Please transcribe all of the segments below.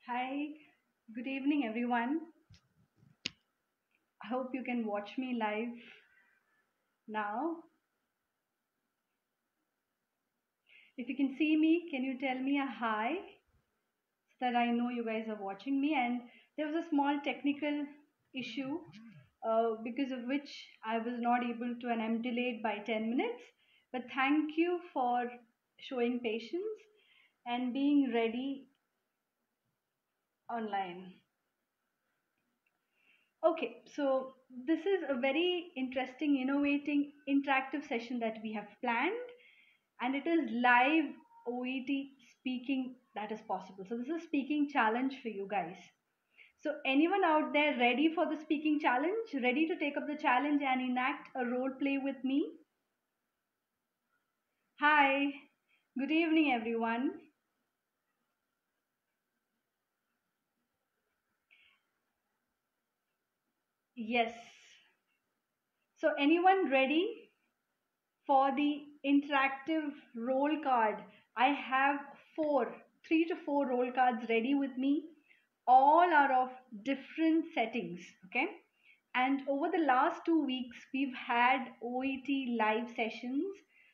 Hi, good evening, everyone. I hope you can watch me live now. If you can see me, can you tell me a hi so that I know you guys are watching me? And there was a small technical issue because of which I was not able to, and I'm delayed by 10 minutes. But thank you for showing patience and being ready online. Okay, so this is a very interesting, innovating, interactive session that we have planned, and it is live OET speaking that is possible. So, this is a speaking challenge for you guys. So, anyone out there ready for the speaking challenge? Ready to take up the challenge and enact a role play with me? Hi, good evening, everyone. Yes. So, anyone ready for the interactive roll card? I have three to four roll cards ready with me. All are of different settings. Okay. And over the last 2 weeks, we've had OET live sessions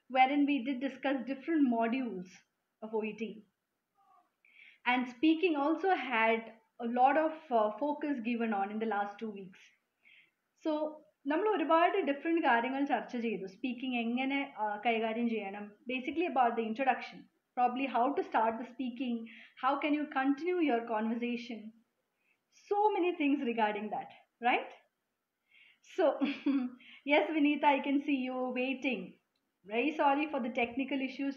wherein we did discuss different modules of OET. And speaking also had a lot of focus given on in the last 2 weeks. So നമ്മൾ ഒരുപാട് different കാര്യങ്ങൾ ചർച്ച ചെയ്തു speaking എങ്ങനെ കൈകാര്യം ചെയ്യണം basically about the introduction probably how to start the speaking how can you continue your conversation so many things regarding that, right? So yes, Vinita, I can see you waiting. Very sorry for the technical issues.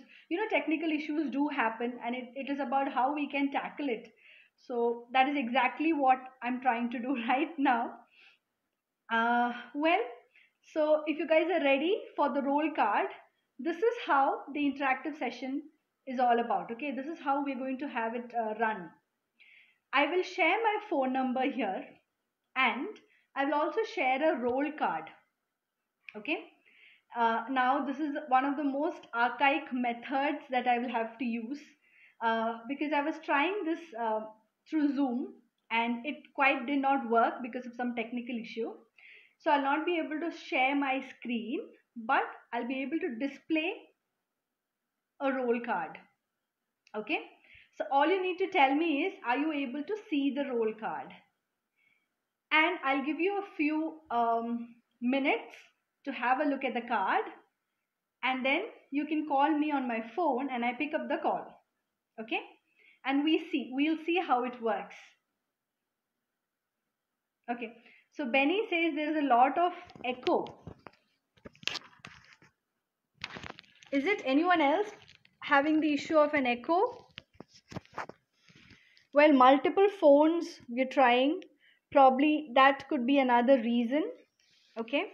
Technical issues do happen, and it is about how we can tackle it. So that is exactly what I'm trying to do right now. Well, so if you guys are ready for the roll card, this is how the interactive session is all about. Okay, this is how we're going to have it run. I will share my phone number here, and I will also share a roll card. Okay. Now this is one of the most archaic methods that I will have to use because I was trying this through Zoom and it quite did not work because of some technical issue. So I'll not be able to share my screen, but I'll be able to display a roll card. Okay. So all you need to tell me is, are you able to see the roll card? And I'll give you a few minutes to have a look at the card, and then you can call me on my phone and I pick up the call. Okay. And we'll see how it works. Okay. So Benny says there's a lot of echo. Is it anyone else having the issue of an echo? Well, multiple phones we're trying. Probably that could be another reason. Okay.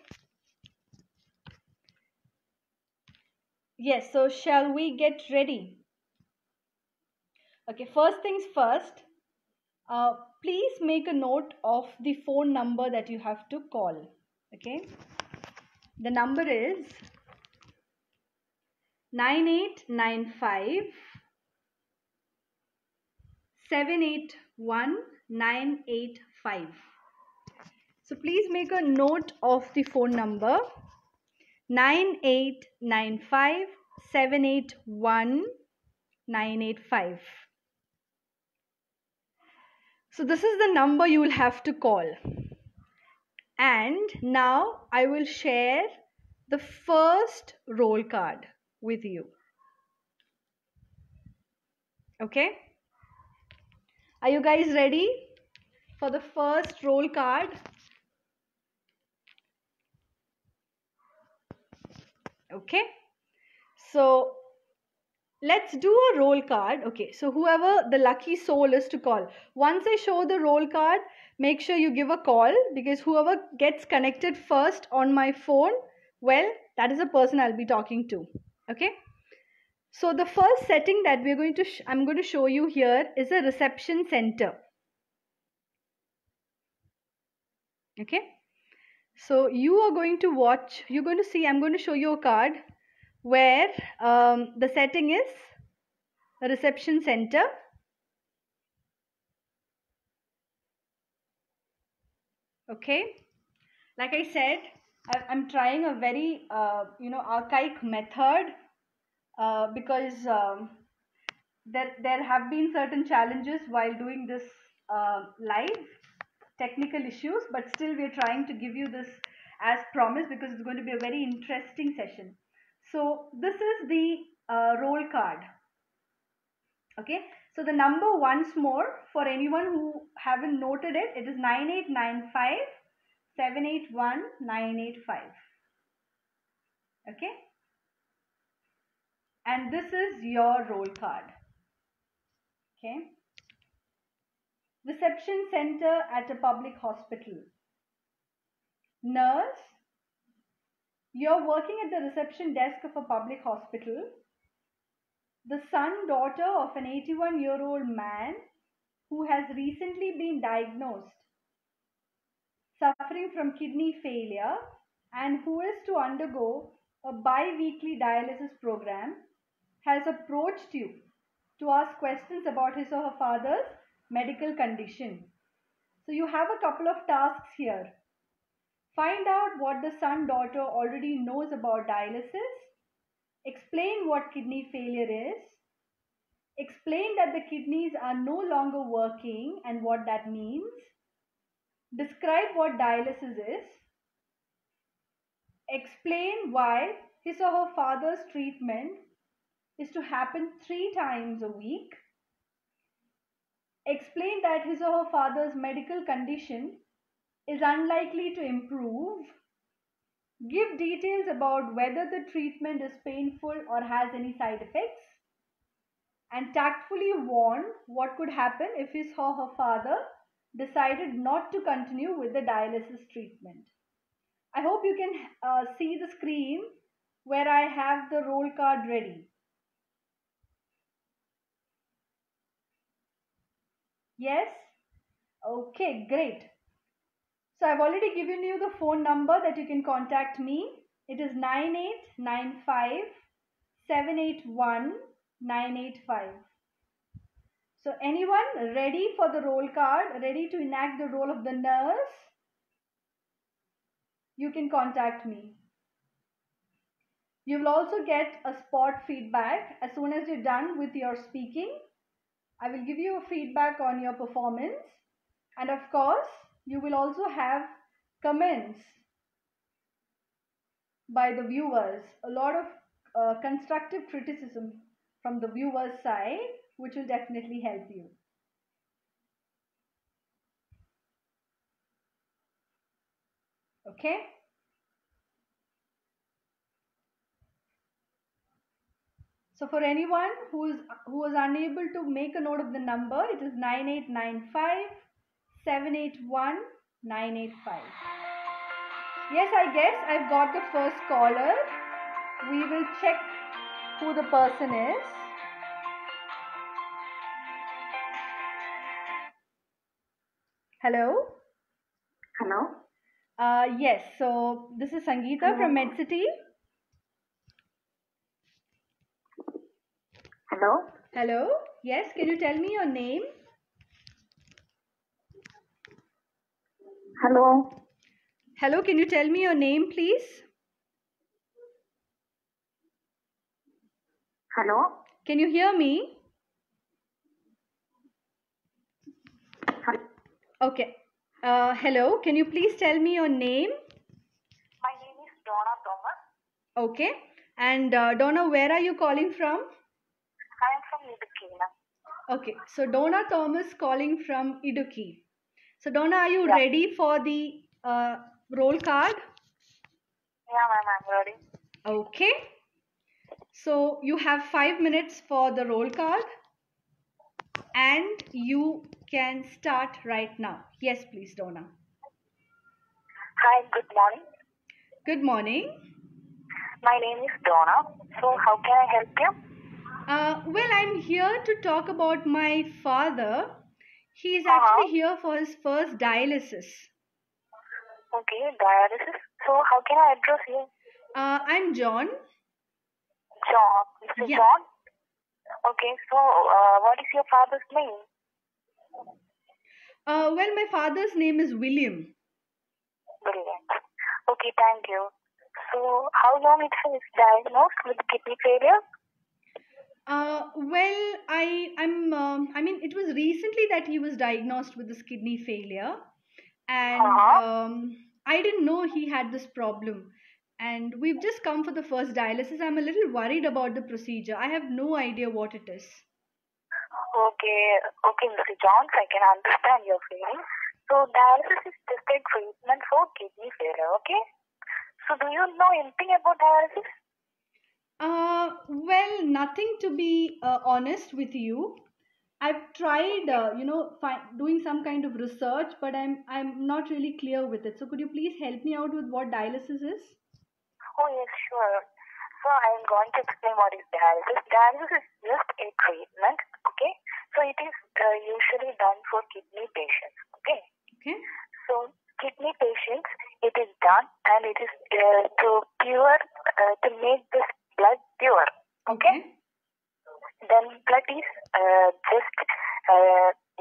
Yes, so shall we get ready? Okay, first things first. Please make a note of the phone number that you have to call. Okay. The number is 9895 781 985. So please make a note of the phone number 9895 781 985. So this is the number you will have to call. And now I will share the first roll card with you. Okay? Are you guys ready for the first roll card? Okay. So let's do a roll card. Okay, so whoever the lucky soul is to call. Once I show the roll card, make sure you give a call, because whoever gets connected first on my phone, well, that is the person I'll be talking to. Okay. So the first setting that I'm going to show you here is a reception center. Okay. So you are going to watch, you're going to see, I'm going to show you a card where the setting is a reception center. Okay, like I said, I'm trying a very archaic method because there have been certain challenges while doing this live, technical issues, but still we're trying to give you this as promised because it's going to be a very interesting session. So this is the roll card. Okay, so the number once more for anyone who haven't noted it, it is 9895 781 985. Okay, and this is your roll card. Okay, reception center at a public hospital. Nurse, you're working at the reception desk of a public hospital. The son-daughter of an 81-year-old man who has recently been diagnosed suffering from kidney failure and who is to undergo a bi-weekly dialysis program has approached you to ask questions about his or her father's medical condition. So you have a couple of tasks here. Find out what the son-daughter already knows about dialysis. Explain what kidney failure is. Explain that the kidneys are no longer working and what that means. Describe what dialysis is. Explain why his or her father's treatment is to happen 3 times a week. Explain that his or her father's medical condition is unlikely to improve. Give details about whether the treatment is painful or has any side effects. And tactfully warn what could happen if his or her father decided not to continue with the dialysis treatment. I hope you can see the screen where I have the roll card ready. Yes? Okay, great. So I've already given you the phone number that you can contact me. It is 9895 781 985. So anyone ready for the roll card, ready to enact the role of the nurse? You can contact me. You will also get a spot feedback as soon as you're done with your speaking. I will give you a feedback on your performance, and of course you will also have comments by the viewers, a lot of constructive criticism from the viewers side, which will definitely help you. Okay, so for anyone who is unable to make a note of the number, it is 9895 781 985. Yes, I guess I've got the first caller. We will check who the person is. Hello? Hello? Yes, so this is Sangeeta from MedCity. Hello? Hello? Yes, can you tell me your name? Hello? Hello, can you tell me your name, please? Hello? Can you hear me? Okay. Hello, can you please tell me your name? My name is Donna Thomas. Okay. And Donna, where are you calling from? I am from Idukki. Okay, so Donna Thomas calling from Idukki. So Donna, are you Yeah. ready for the roll card? Yeah, ma'am, I'm ready. Okay. So you have 5 minutes for the roll card and you can start right now. Yes, please, Donna. Hi, good morning. Good morning. My name is Donna. So, how can I help you? Well, I'm here to talk about my father. He is actually here for his first dialysis. Okay, dialysis. So, how can I address you? I'm John. John. Mr. Yeah. John? Okay, so what is your father's name? Well, my father's name is William. Brilliant. Okay, thank you. So, how long it has diagnosed with kidney failure? Well, I mean, it was recently that he was diagnosed with this kidney failure, and Uh-huh. I didn't know he had this problem. And we've just come for the first dialysis. I'm a little worried about the procedure. I have no idea what it is. Okay, Mr. Jones, I can understand your feelings. So, dialysis is just a treatment for kidney failure, okay? So, do you know anything about dialysis? Well, nothing to be honest with you. I've tried, doing some kind of research, but I'm not really clear with it. So could you please help me out with what dialysis is? Oh, yes, sure. So, I'm going to explain what is dialysis. Dialysis is just a treatment, okay? So, it is usually done for kidney patients, okay? Okay. So, kidney patients, it is done and it is to make this blood pure, okay? Then blood is just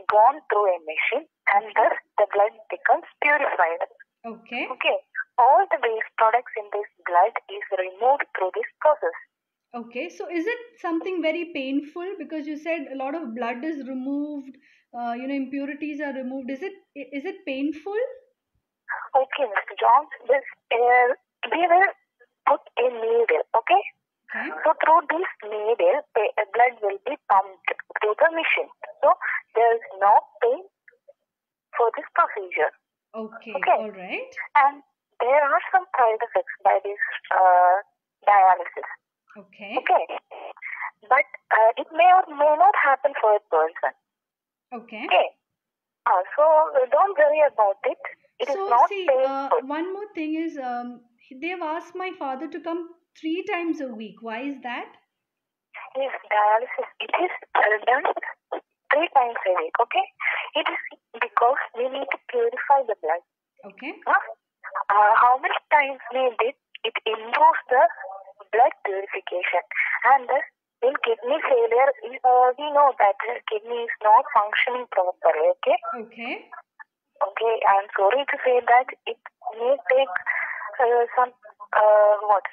gone through a machine and thus the blood becomes purified. Okay. Okay. All the waste products in this blood is removed through this process. Okay. So is it something very painful? Because you said a lot of blood is removed, impurities are removed. Is it painful? Okay, Mr. Jones, we will put a needle, okay? Okay. So through this needle, blood will be pumped through the machine. So there is no pain for this procedure. Okay. Okay. All right. And there are some side effects by this dialysis. Okay. Okay. But it may or may not happen for a person. Okay. Okay. So don't worry about it. It is not painful. One more thing is, they've asked my father to come 3 times a week. Why is that? Yes, dialysis, it is done 3 times a week, okay? It is because we need to purify the blood. Okay. How many times we did, it improves the blood purification. And thus, in kidney failure, we know that the kidney is not functioning properly, okay? Okay. Okay, I'm sorry to say that it may take some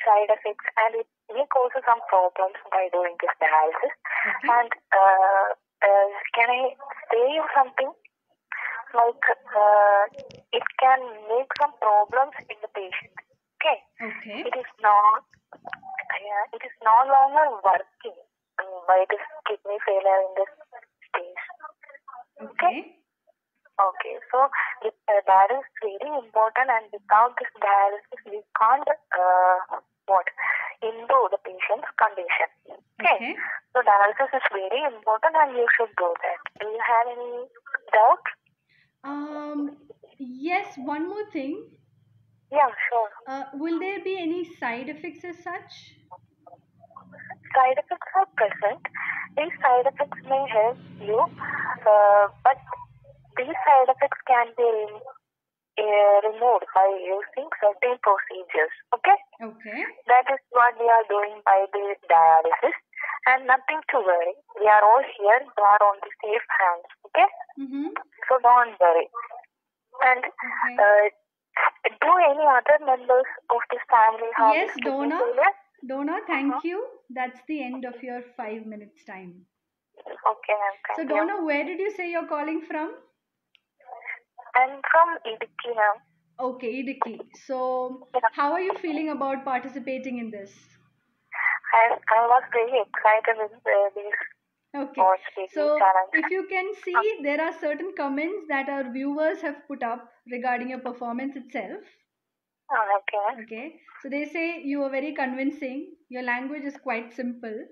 side effects and it may cause some problems by doing this dialysis. Okay. And can I say you something? Like it can make some problems in the patient. Okay. Okay. It is no longer working by this kidney failure in this stage. Okay. Okay, so that is very important, and without this dialysis, we can't improve the patient's condition. Okay. So dialysis is very important, and you should do that. Do you have any doubt? Yes. One more thing. Yeah, sure. Will there be any side effects as such? Side effects are present. These side effects may help you, but these side effects can be removed by using certain procedures. Okay? Okay. That is what we are doing by the dialysis. And nothing to worry. We are all here. We are on the safe hands. Okay? Mm-hmm. So don't worry. And do any other members of this family have Yes, kidney Donna. failure? Donna, thank you. That's the end of your 5 minutes time. Okay, ma'am. So, Thank you. Donna, where did you say you're calling from? I'm from Idukki, ma'am. Okay, Idukki. So, how are you feeling about participating in this? I was very excited with this. Okay. So, if you can see, there are certain comments that our viewers have put up regarding your performance itself. Okay. Okay. So, they say you are very convincing. Your language is quite simple.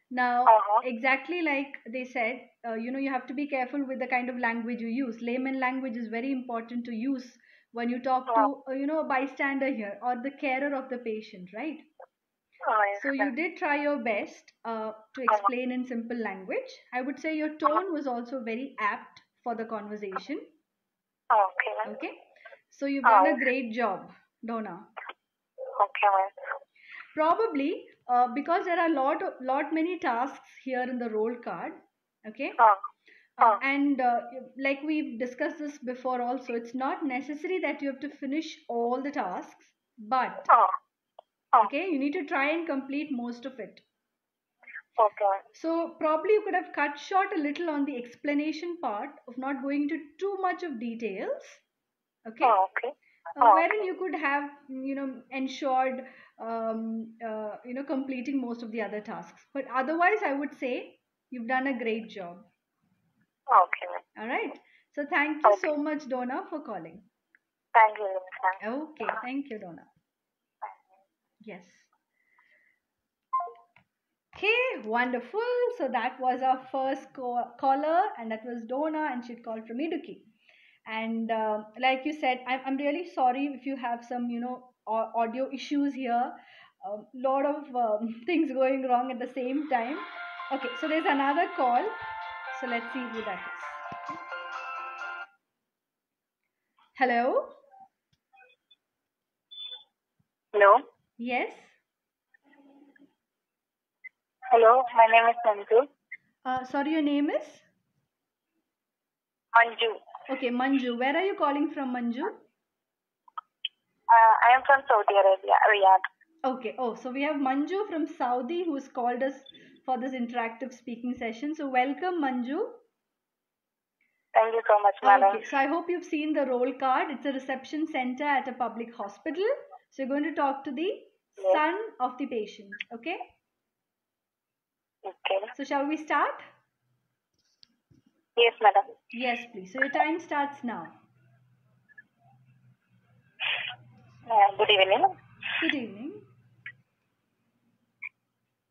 Now, exactly like they said, you have to be careful with the kind of language you use. Layman language is very important to use when you talk to, a bystander here or the carer of the patient, right? So you did try your best to explain in simple language. I would say your tone was also very apt for the conversation. Okay. Okay. So you've done a great job, Donna. Okay, ma'am. Probably because there are lot many tasks here in the roll card. Okay. And like we've discussed this before also, it's not necessary that you have to finish all the tasks, but okay, you need to try and complete most of it. Okay. So probably you could have cut short a little on the explanation part of not going into too much of details. Okay. Okay. Wherein you could have, ensured, completing most of the other tasks. But otherwise, I would say you've done a great job. Okay. All right. So thank you so much, Donna, for calling. Thank you. Okay. Thank you, Donna. Yes. Okay, wonderful. So that was our first caller, and that was Donna, and she'd called from Idukki. And like you said, I'm really sorry if you have some, audio issues here. A lot of things going wrong at the same time. Okay, so there's another call. So let's see who that is. Hello? Hello? Yes? Hello, my name is Manju. Sorry, your name is? Manju. Okay, Manju. Where are you calling from, Manju? I am from Saudi Arabia, Riyadh. Okay. Oh, so we have Manju from Saudi who's called us for this interactive speaking session. So welcome, Manju. Thank you so much, madam. Okay. So I hope you've seen the roll card. It's a reception center at a public hospital. So you're going to talk to the son of the patient. Okay? Okay. So shall we start? Yes, madam. Yes, please. So your time starts now. Good evening. Good evening.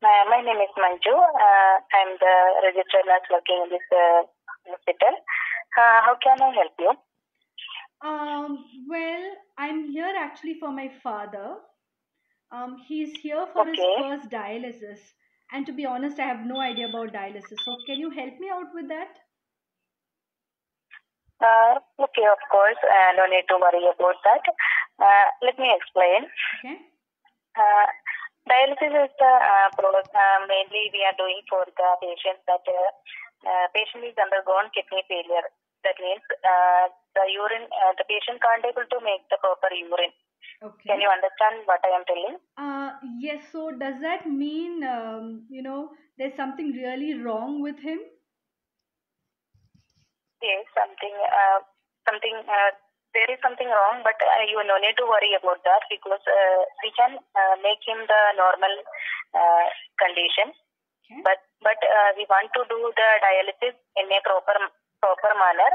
My name is Manju. I'm the registered nurse working in this hospital. How can I help you? Well, I'm here actually for my father. He's here for his first dialysis. And to be honest, I have no idea about dialysis. So can you help me out with that? Okay, of course. No need to worry about that. Let me explain. Okay. Dialysis is the product mainly we are doing for the patient that patient is undergone kidney failure. That means the urine, the patient can't able to make the proper urine. Okay. Can you understand what I am telling? Yes. So does that mean there's something really wrong with him? Yes, there is something wrong, but you no need to worry about that because we can make him the normal condition. Okay. But we want to do the dialysis in a proper manner,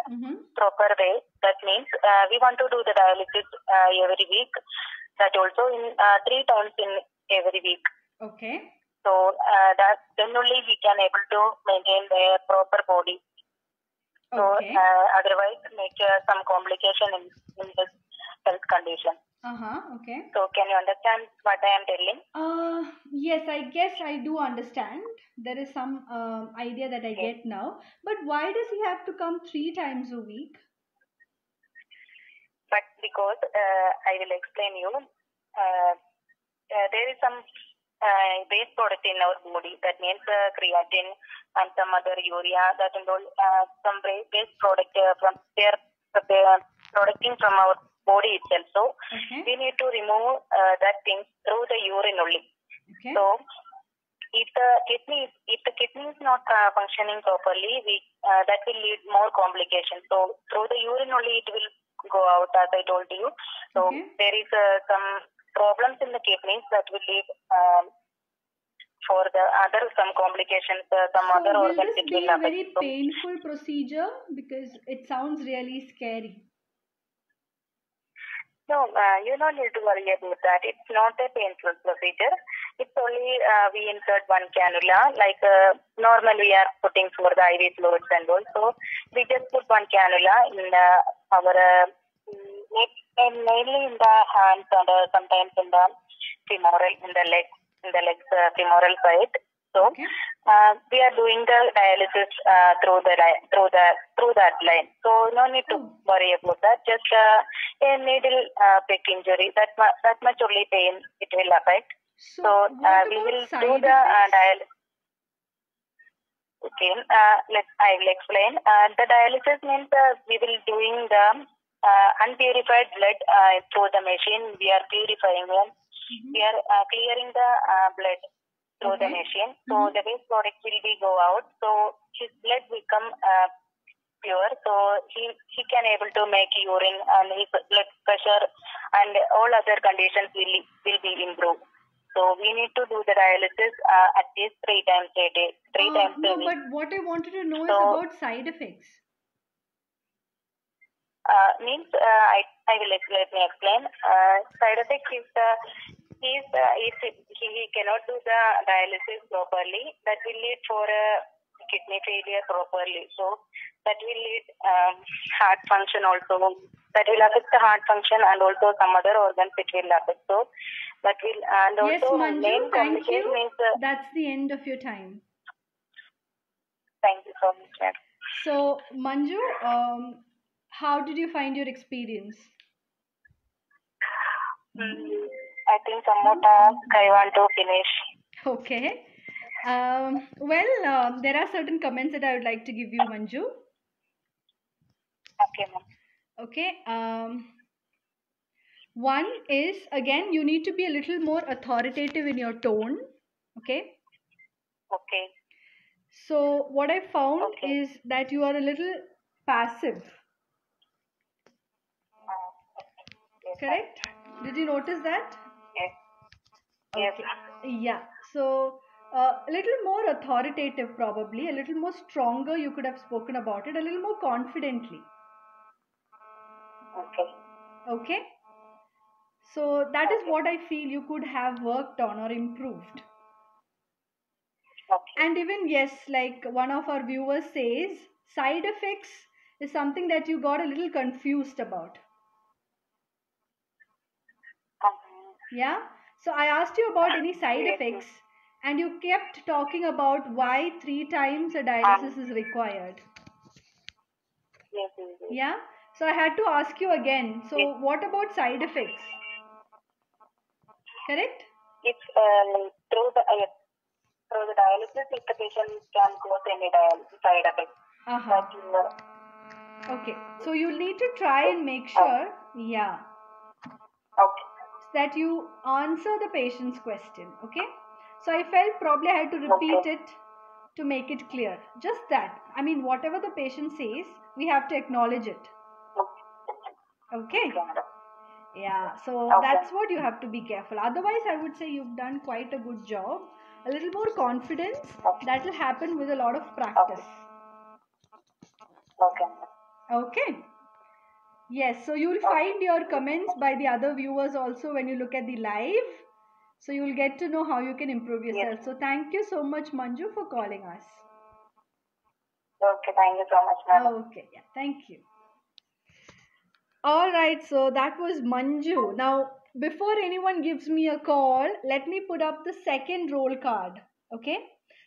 proper way. That means we want to do the dialysis every week. That also in 3 times in every week. Okay. So that then only we can able to maintain the proper body. So otherwise make some complication in this health condition. Okay. So can you understand what I am telling? Yes, I guess I do understand. There is some idea that I get now. But why does he have to come 3 times a week? But because I will explain you. There is some waste product in our body. That means creatine and some other urea. That and all some waste product from their producing from our body itself. So we need to remove that thing through the urine only. Okay. So if the kidney is not functioning properly, that will lead more complications. So through the urine only it will go out, as I told you. So there is some problems in the kidneys that will lead for the other some complications, some other organs. Will this be a very painful procedure? Because it sounds really scary. No, you don't need to worry about that. It's not a painful procedure. It's only we insert one cannula, like normally we are putting for the IV fluids and all. So we just put one cannula in our mainly in the hands and sometimes in the femoral, in the legs femoral side. So we are doing the dialysis through that line. So no need to worry about that. Just a needle prick injury. That much only pain it will affect. So we will do the dialysis. Okay, I will explain. The dialysis means we will doing the unpurified blood through the machine. We are purifying them. We are clearing the blood through the machine. So the waste product will be go out. So his blood will become pure. So he can able to make urine, and his blood pressure and all other conditions will be improved. So we need to do the dialysis at least 3 times a day, 3 times a week. But what I wanted to know is about side effects. I will let me explain. Side effects is he cannot do the dialysis properly. That will lead for kidney failure properly. So that will lead heart function also. That will affect the heart function, and also some other organs it will affect. So that will, and also Manju, main thank you. means that's the end of your time. Thank you so much, ma'am. So Manju, how did you find your experience? I think some more tasks I want to finish. Okay. There are certain comments that I would like to give you, Manju. Okay, ma'am. Okay. One is, again, you need to be a little more authoritative in your tone. Okay. Okay. So what I found is that you are a little passive. Correct? Did you notice that? Yes. Okay. Yeah. So a little more authoritative, probably a little more stronger. You could have spoken about it a little more confidently. Okay. So that is what I feel you could have worked on or improved. And even, yes, like one of our viewers says, side effects is something that you got a little confused about. Yeah. So I asked you about any side effects, and you kept talking about why 3 times a dialysis is required. Yeah. So I had to ask you again. So what about side effects? Correct? It's through the dialysis, if the patient can cause any side effects. Okay. So you need to try and make sure, that you answer the patient's question. Okay. So I felt probably I had to repeat it to make it clear. Just that. I mean, whatever the patient says, we have to acknowledge it. Okay. Yeah. So that's what you have to be careful. Otherwise, I would say you've done quite a good job. A little more confidence. That will happen with a lot of practice. Okay. Yes. So you'll find your comments by the other viewers also when you look at the live. So you'll get to know how you can improve yourself. Yes. So thank you so much, Manju, for calling us. Okay, thank you so much, madam. Okay, yeah, thank you. All right, so that was Manju. Now, before anyone gives me a call, let me put up the second roll card. Okay,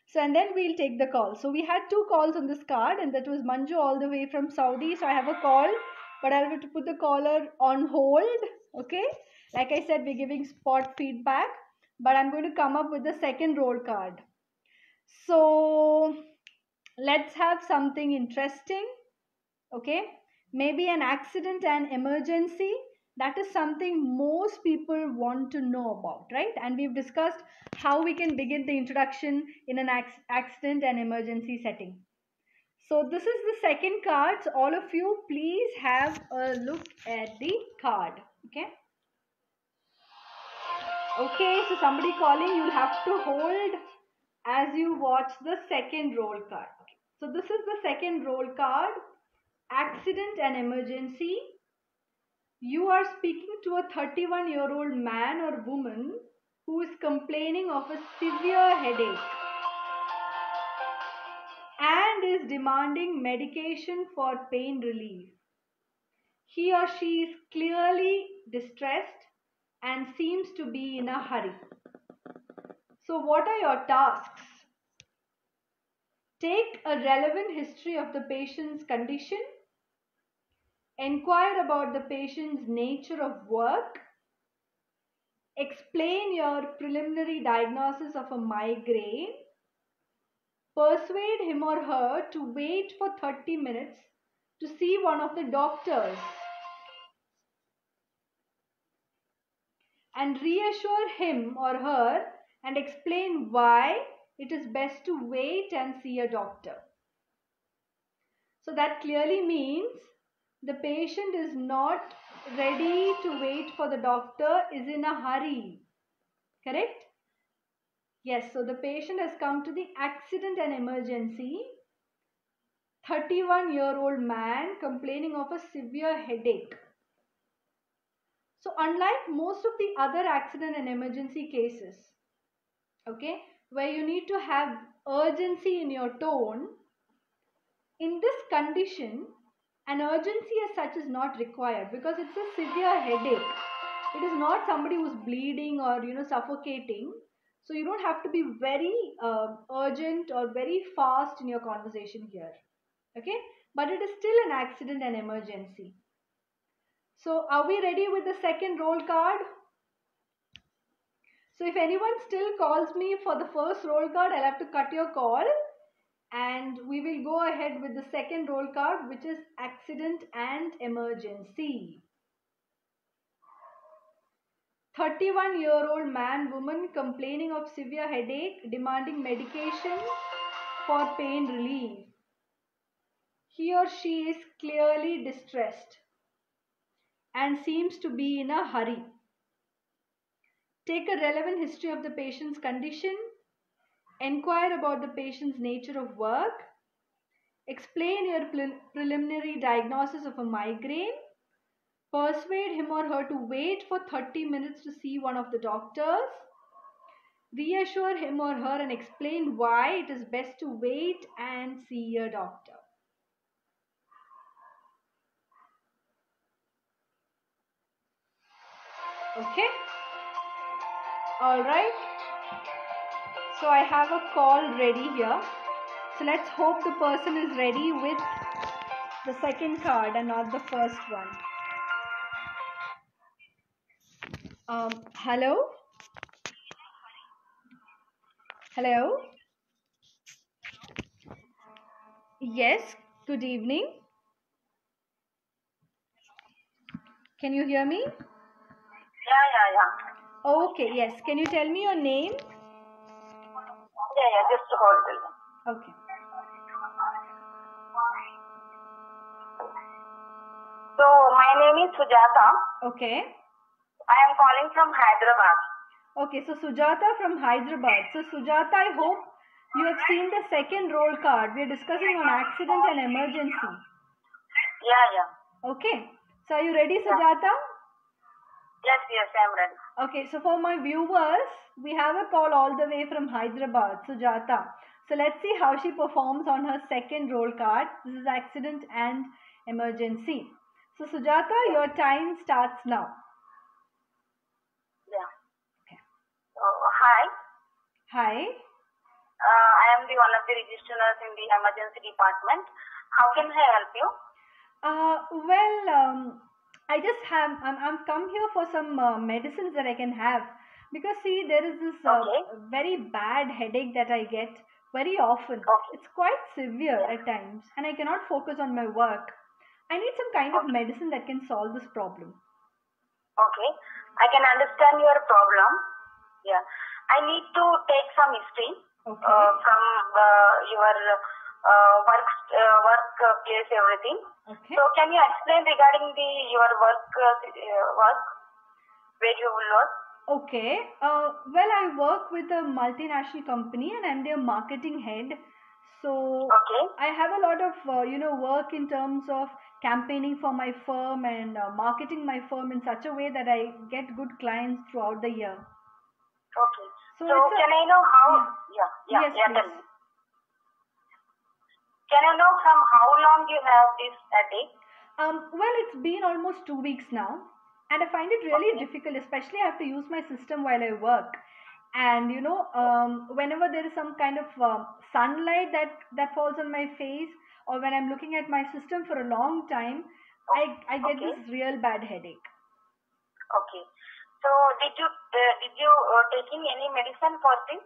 so and then we'll take the call. So we had 2 calls on this card, and that was Manju all the way from Saudi. So I have a call, but I'll have to put the caller on hold. Okay, like I said, we're giving spot feedback, but I'm going to come up with the second roll card. So let's have something interesting. Okay, maybe an accident and emergency. That is something most people want to know about, right? And we've discussed how we can begin the introduction in an accident and emergency setting. So this is the second card. So all of you, please have a look at the card. Okay. Okay, so somebody calling, you'll have to hold as you watch the second roll card. Okay. So this is the second roll card. Accident and emergency. You are speaking to a 31-year-old man or woman who is complaining of a severe headache and is demanding medication for pain relief. He or she is clearly distressed and seems to be in a hurry. So what are your tasks? Take a relevant history of the patient's condition. Inquire about the patient's nature of work. Explain your preliminary diagnosis of a migraine. persuade him or her to wait for 30 minutes to see one of the doctors, and reassure him or her and explain why it is best to wait and see a doctor. So that clearly means the patient is not ready to wait for the doctor, is in a hurry. Correct? Yes, so the patient has come to the accident and emergency. 31-year-old man complaining of a severe headache. So unlike most of the other accident and emergency cases, okay, where you need to have urgency in your tone, in this condition, an urgency as such is not required because it's a severe headache. It is not somebody who's bleeding or suffocating. So you don't have to be very urgent or very fast in your conversation here. Okay, but it is still an accident and emergency. So are we ready with the second roll card? So if anyone still calls me for the first roll card, I'll have to cut your call. And we will go ahead with the second roll card, which is accident and emergency. 31-year-old man, woman complaining of severe headache, demanding medication for pain relief. He or she is clearly distressed and seems to be in a hurry. Take a relevant history of the patient's condition. Enquire about the patient's nature of work. Explain your preliminary diagnosis of a migraine. Persuade him or her to wait for 30 minutes to see one of the doctors. Reassure him or her and explain why it is best to wait and see a doctor. Okay? Alright. So I have a call ready here. So let's hope the person is ready with the second card and not the first one. Hello? Hello? Yes, good evening. Can you hear me? Yeah. Okay, yes. Can you tell me your name? Yeah, just hold it. Okay. So, my name is Sujata. Okay. I am calling from Hyderabad. Okay, so Sujata from Hyderabad. So Sujata, I hope you have seen the second roll card. We are discussing on accident and emergency. Yeah. Okay. So are you ready, Sujata? Yes, I am ready. Okay, so for my viewers, we have a call all the way from Hyderabad, Sujata. So let's see how she performs on her second roll card. This is accident and emergency. So Sujata, your time starts now. Yeah. Okay. Hi. Hi. I am the one of the registrars in the emergency department. How can I help you? I'm come here for some medicines that I can have, because see, there is this very bad headache that I get very often. It's quite severe at times and I cannot focus on my work. I need some kind of medicine that can solve this problem. Okay, I can understand your problem. Yeah, I need to take some history from your workplace, everything. Okay. So can you explain regarding your work where you will work? Okay. Well, I work with a multinational company and I'm their marketing head. So I have a lot of work in terms of campaigning for my firm and marketing my firm in such a way that I get good clients throughout the year. Okay. So can I know how? Yes, tell me. Can I know from how long you have this headache? Well, it's been almost 2 weeks now, and I find it really difficult, especially I have to use my system while I work. And whenever there is some kind of sunlight that falls on my face, or when I'm looking at my system for a long time, I get this real bad headache. Okay. So did you taking any medicine for this?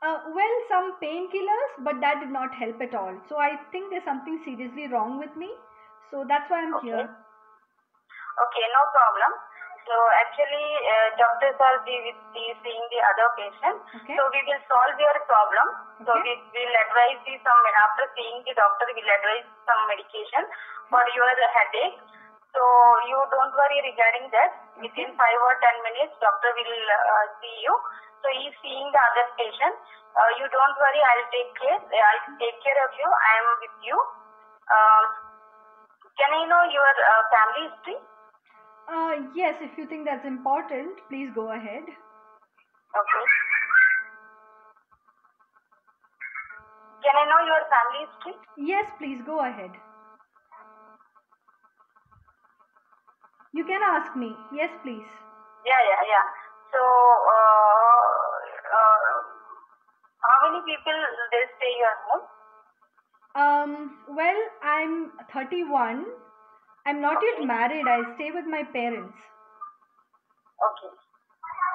Well, some painkillers, but that did not help at all. So I think there's something seriously wrong with me. So that's why I'm here. Okay, no problem. So actually, doctors are seeing the other patient. Okay. So we will solve your problem. So Okay. we will advise you some, after seeing the doctor, we will advise some medication for your headache. So you don't worry regarding that. Within 5 or 10 minutes, doctor will see you. So he is seeing the other patient. You don't worry, I'll take care of you. I am with you. Can I know your family history? Yes, if you think that's important, please go ahead. Okay. Can I know your family history? Yes, please go ahead. You can ask me. Yes, please. Yeah. So, how many people they stay your home? Well, I'm 31. I'm not yet married. I stay with my parents. Okay.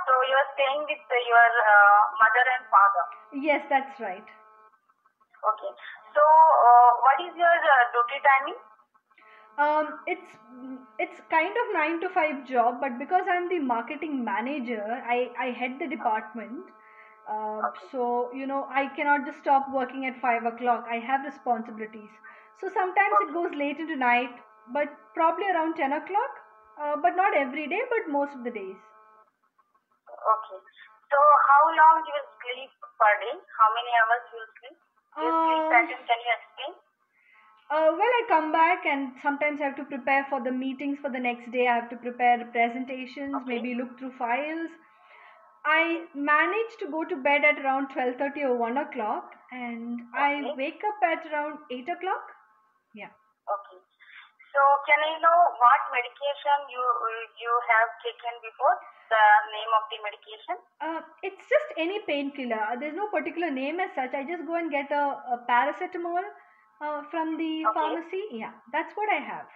So you are staying with your mother and father? Yes, that's right. Okay. So what is your duty timing? It's kind of 9 to 5 job, but because I'm the marketing manager, I head the department. So I cannot just stop working at 5 o'clock. I have responsibilities. So sometimes it goes late into night, but probably around 10 o'clock. But not every day, but most of the days. Okay. So how long you will sleep per day? How many hours you will sleep? Your sleep pattern, can you explain? Well, I come back and sometimes I have to prepare for the meetings for the next day. I have to prepare presentations, maybe look through files. I manage to go to bed at around 12:30 or 1 o'clock, and I wake up at around 8 o'clock. Yeah. Okay. So can I know what medication you have taken before? The name of the medication? It's just any painkiller. There's no particular name as such. I just go and get a paracetamol from the pharmacy. Yeah, that's what I have.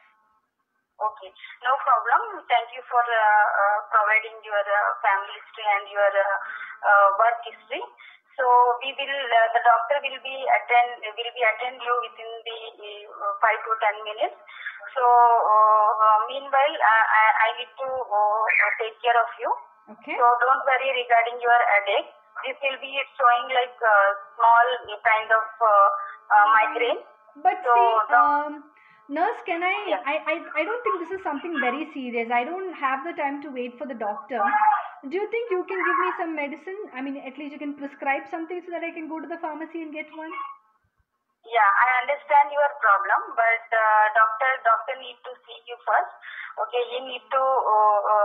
Okay, no problem. Thank you for providing your family history and your work history. So we will, the doctor will be attend you within the 5 to 10 minutes. So meanwhile, I need to take care of you. Okay. So don't worry regarding your headache. This will be showing like small kind of migraine. But so, see, nurse, can I don't think this is something very serious. I don't have the time to wait for the doctor. Do you think you can give me some medicine? I mean, at least you can prescribe something so that I can go to the pharmacy and get one. Yeah, I understand your problem, but doctor need to see you first. Okay, he need to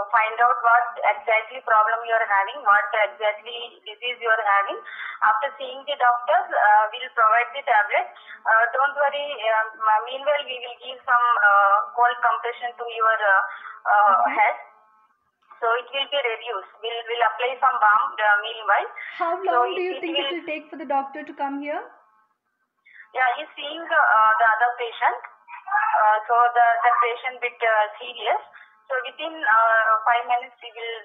find out what exactly problem you are having, what exactly disease you are having. After seeing the doctor, we'll provide the tablet. Don't worry. Meanwhile, we will give some cold compression to your head. So it will be reduced. We'll apply some balm meanwhile. How long do you think it will take for the doctor to come here? Yeah, he's seeing the other patient. So the patient bit serious. So within 5 minutes he will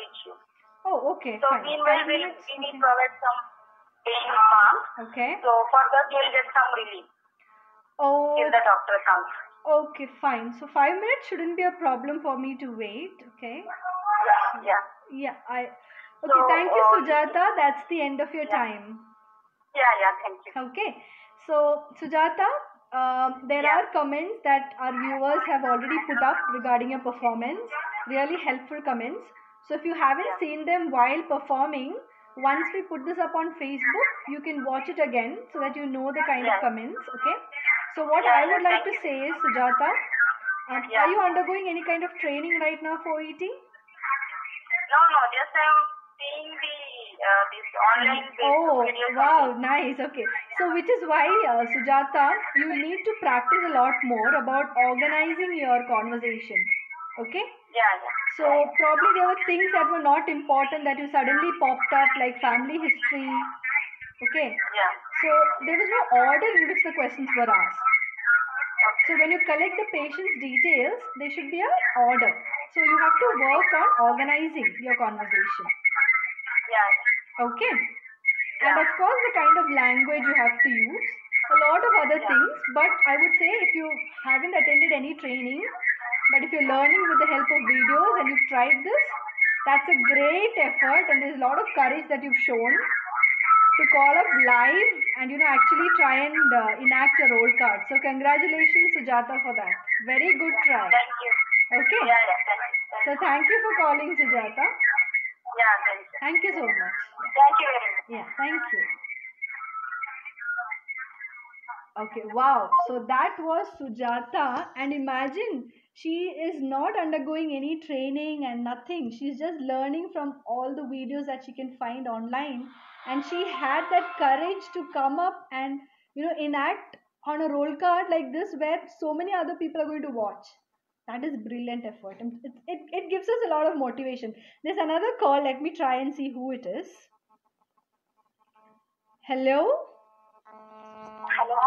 reach you. Oh, okay. So fine. Meanwhile we will provide some pain balm. Okay. So for that you will get some relief. Oh. Till the doctor comes. Okay, fine. So 5 minutes shouldn't be a problem for me to wait. Okay. Yeah. Yeah. Okay. So, thank you, Sujata. That's the end of your time. Yeah. Thank you. Okay. So Sujata, there are comments that our viewers have already put up regarding your performance. Really helpful comments. So if you haven't seen them while performing, once we put this up on Facebook, you can watch it again so that you know the kind of comments. Okay. So what I would like to say is, Sujata, are you undergoing any kind of training right now for OET? No. Just I am seeing this online video. Oh, wow, nice. Okay. So which is why, Sujata, you need to practice a lot more about organizing your conversation. Okay? Yeah. So probably there were things that were not important that you suddenly popped up, like family history. Okay? Yeah. So there was no order in which the questions were asked. So when you collect the patient's details, there should be an order. So you have to work on organizing your conversation. Yeah. Okay. and of course the kind of language you have to use, a lot of other things. But I would say if you haven't attended any training, but if you're learning with the help of videos and you've tried this, that's a great effort, and there's a lot of courage that you've shown to call up live and actually try and enact a role card. So congratulations, Sujata, for that. Very good try. Thank you. Okay. Yeah, thank you. So thank you for calling, Sujata. Yeah, thank you. Thank you so much. Thank you very much. Yeah, thank you. Okay, wow. So that was Sujata, and imagine she is not undergoing any training and nothing. She's just learning from all the videos that she can find online, and she had that courage to come up and enact on a role card like this where so many other people are going to watch. That is brilliant effort, and it gives us a lot of motivation. There's another call. Let me try and see who it is. Hello? Hello?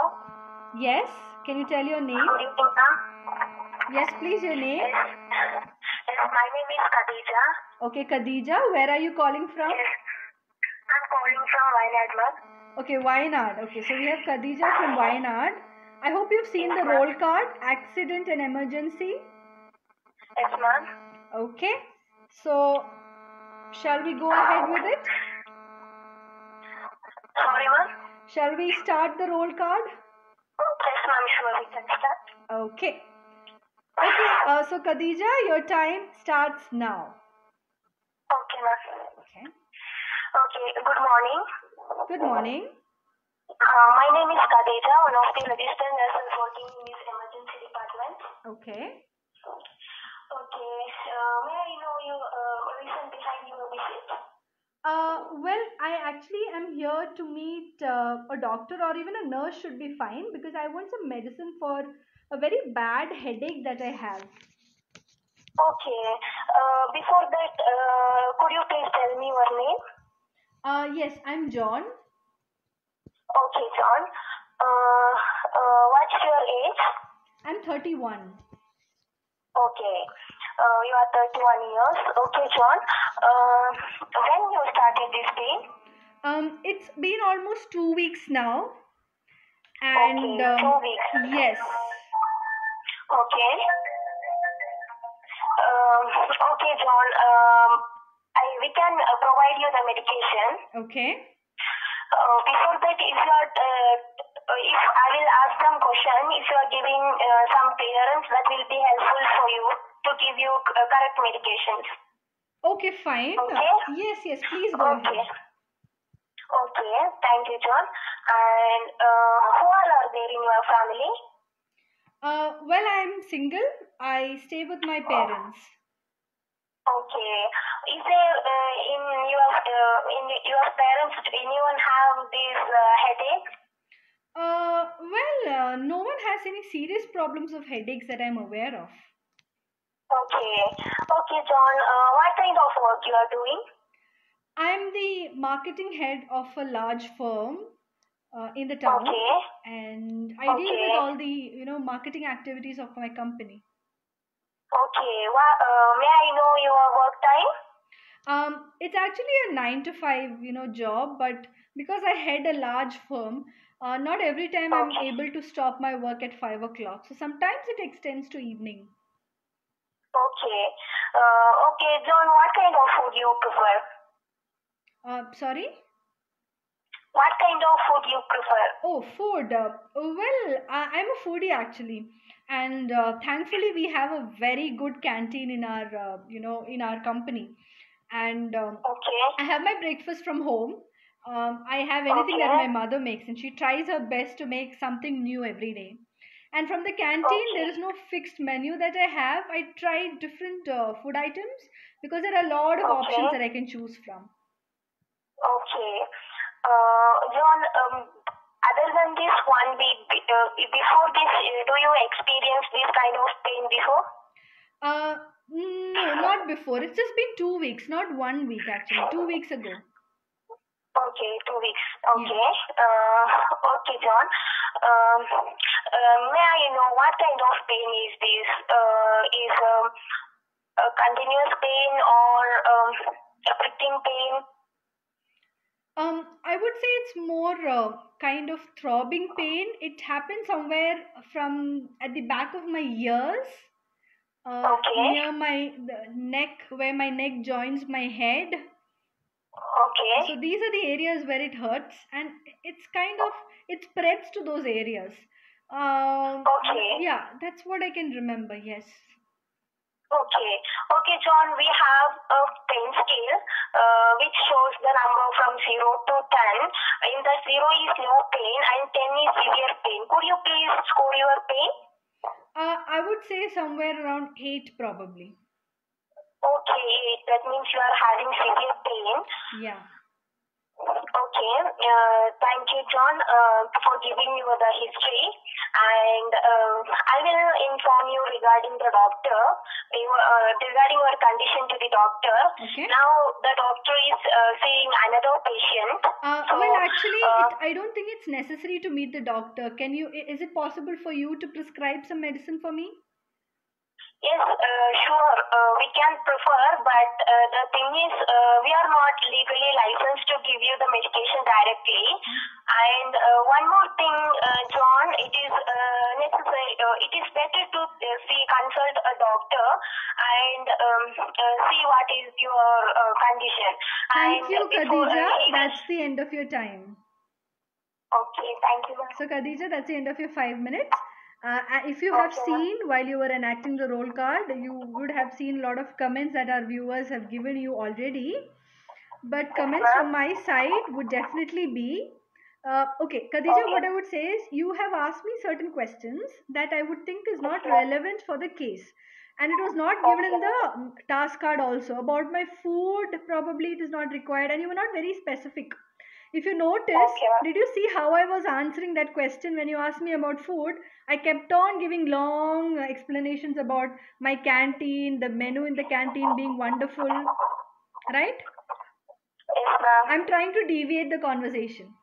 Yes, can you tell your name? Good evening, ma'am. Yes, please, your name. Yes, my name is Khadija. Okay, Khadija, where are you calling from? Yes, I'm calling from Wayanad, ma'am. Okay, Wayanad. Okay, so we have Khadija from Wayanad. I hope you've seen the roll card, accident and emergency. Yes, ma'am. Okay, so shall we go ahead with it? Sorry, ma'am. Shall we start the roll card? Yes, ma'am, sure, we can start. Okay. Okay, so Khadija, your time starts now. Okay, ma'am. Okay. Okay, good morning. Good morning. My name is Khadija, one of the registered nurses working in this emergency department. Okay. Okay, may I know your reason behind your visit? Well, I actually am here to meet a doctor or even a nurse should be fine because I want some medicine for a very bad headache that I have. Okay, before that, could you please tell me your name? Yes, I'm John. Okay, John. What's your age? I'm 31. Okay. You are 31 years. Okay, John. When you started this pain? It's been almost 2 weeks now. And okay, 2 weeks. Yes. Okay. Okay, John. We can provide you the medication. Okay. Before that, if I will ask some question, if you are giving some clearance, that will be helpful for you to give you correct medications. Okay, fine. Okay? Yes, please go ahead. Okay, thank you, John. And who all are there in your family? Well, I'm single. I stay with my parents. Okay. Is there in your parents, anyone have this headache? Well, no one has any serious problems of headaches that I'm aware of. Okay. Okay, John. What kind of work you are doing? I'm the marketing head of a large firm in the town. Okay. And I deal with all the marketing activities of my company. Okay. May I know your work time? It's actually a 9 to 5 job, but because I head a large firm, not every time I'm able to stop my work at 5 o'clock. So sometimes it extends to evening. Okay. Okay, John, what kind of food you prefer? Sorry? What kind of food you prefer? Oh, food. Well, I'm a foodie actually, and thankfully we have a very good canteen in our in our company, and I have my breakfast from home. I have anything that my mother makes, and she tries her best to make something new every day. And from the canteen, there is no fixed menu that I have. I try different food items because there are a lot of options that I can choose from. Okay. John, other than this 1 week, before this, do you experience this kind of pain before? No, not before. It's just been 2 weeks, not 1 week actually. 2 weeks ago. Okay, 2 weeks. Okay. Yeah. Okay, John. May I know what kind of pain is this? Is a continuous pain or a pricking pain? I would say it's more kind of throbbing pain. It happens somewhere from at the back of my ears, near the neck, where my neck joins my head. Okay. So these are the areas where it hurts, and it spreads to those areas. Okay. Yeah, that's what I can remember. Yes. Okay, John, we have a pain scale which shows the number from 0 to 10. In the 0 is no pain and 10 is severe pain. Could you please score your pain? I would say somewhere around 8 probably. Okay, 8. That means you are having severe pain. Yeah. Okay, thank you, John, for giving you the history. And I will inform you regarding the doctor, regarding your condition to the doctor. Okay. Now the doctor is seeing another patient. Well, actually, I don't think it's necessary to meet the doctor. Is it possible for you to prescribe some medicine for me? Yes, sure. We can prefer, but the thing is, we are not legally licensed to give you the medication directly. And one more thing, John, it is necessary. It is better to consult a doctor and see what is your condition. Thank you, Khadija. That's the end of your time. Okay, thank you. So, Khadija, that's the end of your 5 minutes. If you have seen while you were enacting the roll card, you would have seen a lot of comments that our viewers have given you already. But comments from my side would definitely be, okay, Khadija, what I would say is, you have asked me certain questions that I would think is not relevant for the case. And it was not given in the task card also. About my food, probably it is not required, and you were not very specific. If you notice, did you see how I was answering that question when you asked me about food? I kept on giving long explanations about my canteen, the menu in the canteen being wonderful, right? Yes, ma'am. I'm trying to deviate the conversation.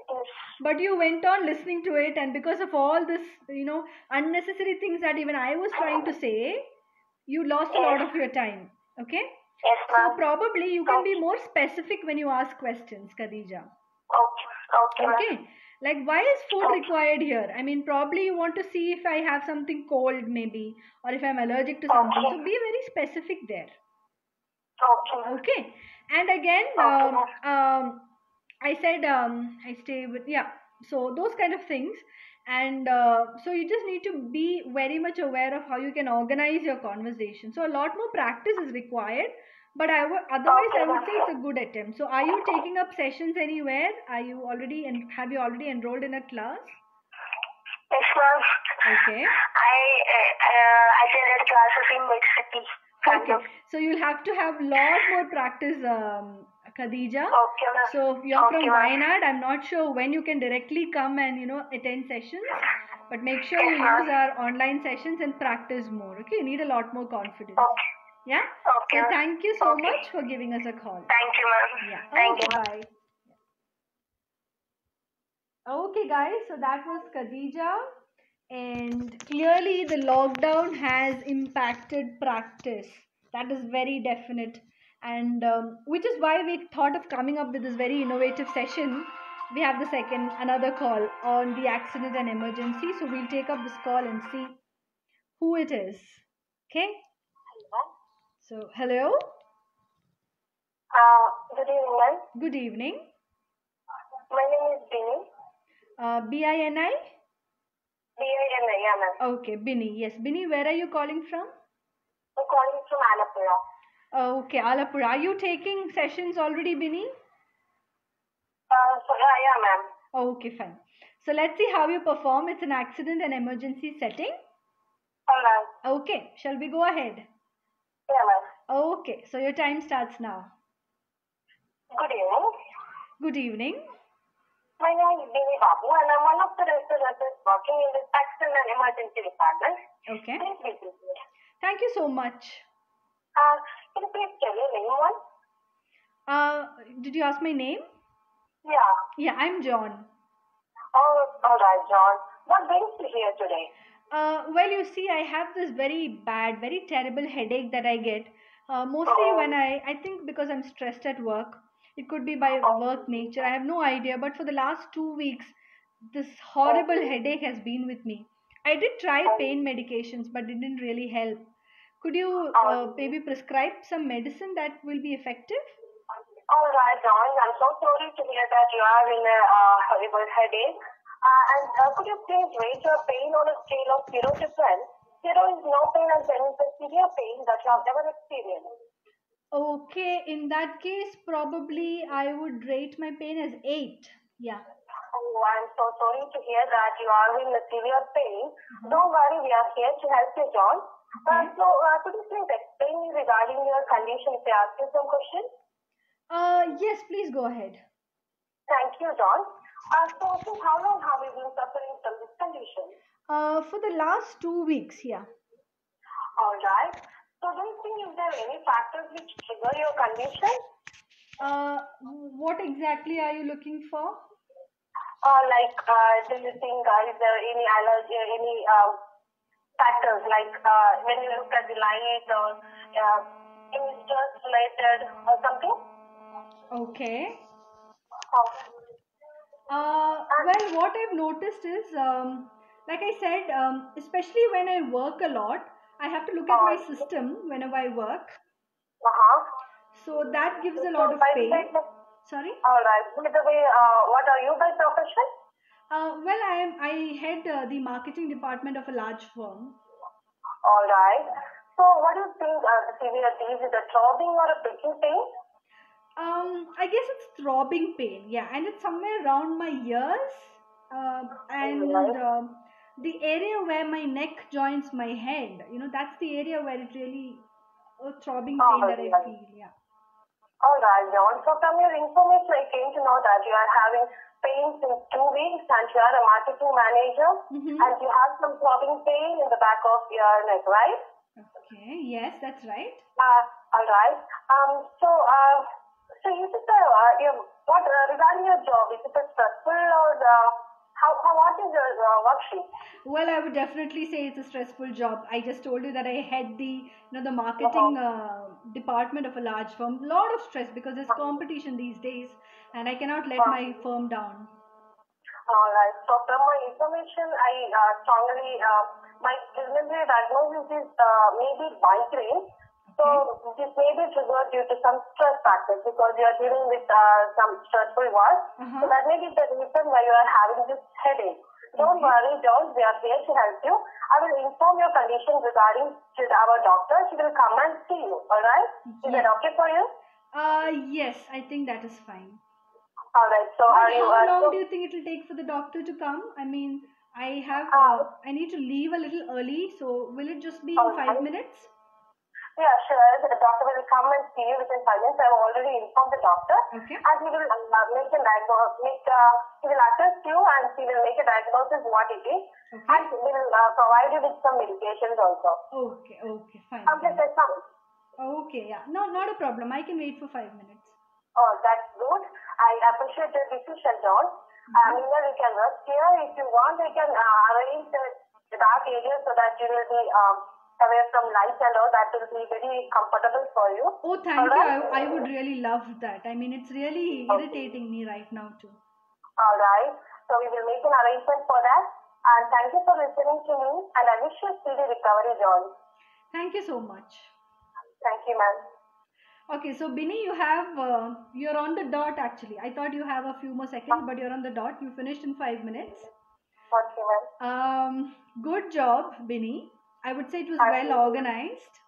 Yes. But you went on listening to it, and because of all this, unnecessary things that even I was trying to say, you lost a lot of your time. Okay? Yes, ma'am. So probably you can be more specific when you ask questions, Khadija. Okay. Like, why is food required here? I mean, probably you want to see if I have something cold, maybe, or if I'm allergic to something. So be very specific there. Okay. And again, I said I stay with, so those kind of things. And so you just need to be very much aware of how you can organize your conversation. So a lot more practice is required, but otherwise I would say it's a good attempt. So are you taking up sessions anywhere? Have you already enrolled in a class? Yes, ma'am. Okay. I attended classes in Mexico. Okay, so you'll have to have lot more practice, Khadija. Okay, ma'am. So you're from Wayanad. I'm not sure when you can directly come and attend sessions, but make sure you use our online sessions and practice more. Okay, you need a lot more confidence. Okay. Yeah. Okay. So thank you so much for giving us a call. Thank you, ma'am. Yeah. Thank you. Bye. Okay, guys. So that was Khadija. And clearly the lockdown has impacted practice. That is very definite. And which is why we thought of coming up with this very innovative session. We have another call on the accident and emergency. So we'll take up this call and see who it is. Okay? So, hello? Good evening, ma'am. Good evening. My name is Bini. B-I-N-I? B-I-N-I, yeah, ma'am. Okay, Bini. Yes, Bini, where are you calling from? I'm calling from Alapura. Okay, Alapura. Are you taking sessions already, Bini? Yeah, ma'am. Okay, fine. So let's see how you perform. It's an accident and emergency setting. Ma'am. Okay, shall we go ahead? Yeah, ma'am. Okay, so your time starts now. Good evening. Good evening. My name is Bini Babu and I'm one of the residents working in the accident and emergency department. Okay. Please be seated. Thank you so much. Can you please tell your name, one? Did you ask my name? Yeah. Yeah, I'm John. Oh, all right, John. What brings you here today? Well, you see, I have this very bad, very terrible headache that I get. Mostly when I think because I'm stressed at work. It could be by work nature. I have no idea. But for the last 2 weeks, this horrible headache has been with me. I did try pain medications, but it didn't really help. Could you maybe prescribe some medicine that will be effective? All right, John. I'm so sorry to hear that you are in a horrible headache. And could you please rate your pain on a scale of 0 to 10? 0 is no pain and 10 is a severe pain that you have ever experienced. Okay, in that case, probably I would rate my pain as 8. Yeah. Oh, I'm so sorry to hear that you are in a severe pain. Don't worry, we are here to help you, John. Okay. Could you please explain me regarding your condition if I ask you some questions? Yes, please go ahead. Thank you, John. So since how long have you been suffering from this condition? For the last 2 weeks, yeah. All right. So do you think if there are any factors which trigger your condition? What exactly are you looking for? Do you think is there any allergy or any factors like when you look at the light or any stress related or something? Okay. Oh. Well, what I've noticed is, like I said, especially when I work a lot, I have to look at my system whenever I work. So that gives a lot of pain. Sorry? All right. By the way, what are you by profession? Well, I head the marketing department of a large firm. All right. So what do you think the severity is? Is it a throbbing or a pricking pain? I guess it's throbbing pain, yeah, and it's somewhere around my ears, and the area where my neck joins my head. That's the area where it really throbbing pain that I feel, yeah. All right, John. So from your information, I came to know that you are having pain since 2 weeks, and you are a marketing manager, and you have some throbbing pain in the back of your neck, right? Okay. Yes, that's right. All right. So is it regarding your job? Is it a stressful or what is your work shift? Well, I would definitely say it's a stressful job. I just told you that I head the marketing department of a large firm. Lot of stress because there's competition these days, and I cannot let my firm down. All right. So from my information, I strongly my preliminary diagnosis is maybe migraine. So this may be triggered due to some stress factors because you are dealing with some stressful work. So that may be the reason why you are having this headache. Don't worry, John. We are here to help you. I will inform your condition regarding to our doctor. She will come and see you. All right? Is that okay for you? Yes, I think that is fine. All right. So how long do you think it will take for the doctor to come? I mean, I need to leave a little early. So will it just be in 5 minutes? Yeah, sure. The doctor will come and see you within 5 minutes. I have already informed the doctor. Okay. And he will make a diagnosis. He will assess you and he will make a diagnosis what it is. Okay. And he will provide you with some medications also. Okay, fine. Okay, yeah. No, not a problem. I can wait for 5 minutes. Oh, that's good. I appreciate your decision, John. Meanwhile, you can rest here. If you want, I can arrange the dark area so that you will be away from light and all. That will be very comfortable for you. Oh, thank you. I would really love that. I mean, it's really irritating me right now too. All right. So we will make an arrangement for that. And thank you for listening to me. And I wish you speedy recovery, John. Thank you so much. Thank you, ma'am. Okay, so Binny, you're on the dot actually. I thought you have a few more seconds, but you're on the dot. You finished in 5 minutes. Okay, ma'am. Good job, Binny. I would say it was well organized.